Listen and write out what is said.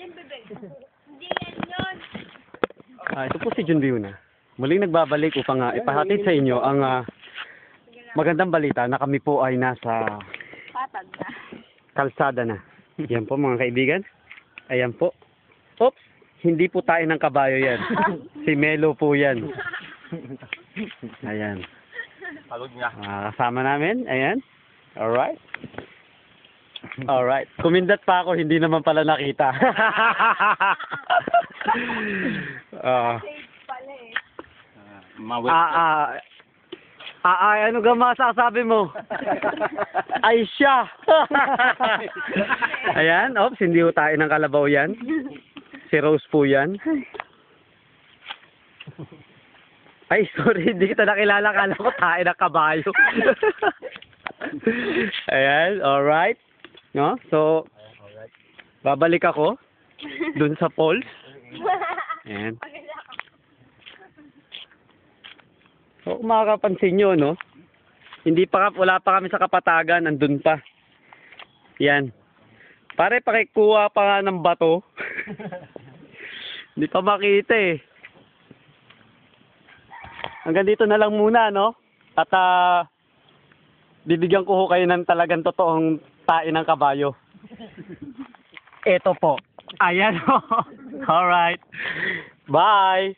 Hindi yan yun. Ito po si Jun Biuna. Muling nagbabalik upang ipahatid sa inyo ang magandang balita na kami po ay nasa Patag na. kalsada na. Yan po mga kaibigan. Ayan po. Oops! Hindi po tayo ng kabayo yan. Si Melo po yan. Ayan. Palog niya. Kasama namin. Ayan. Alright. Alright. Kumindat pa ako, hindi naman pala nakita. Safe pala eh. Ano ka masasabi mo? Ay siya! Ayan, oops, hindi po tayo ng kalabaw yan. Si Rose po yan. Ay, sorry, hindi kita nakilala. Kala ko tayo ng kabayo. Ayan, alright. No? So, babalik ako dun sa falls. Ayan. So, kung makakapansin nyo, no? Wala pa kami sa Kapatagan, andun pa. Yan. Pare, pakikuha pa nga ng bato. Hindi pa makita eh. Hanggang dito na lang muna, no? At bibigyan ko ho kayo ng talagang totoong tae ng kabayo. Ito po. Ayan ho. Alright. Bye!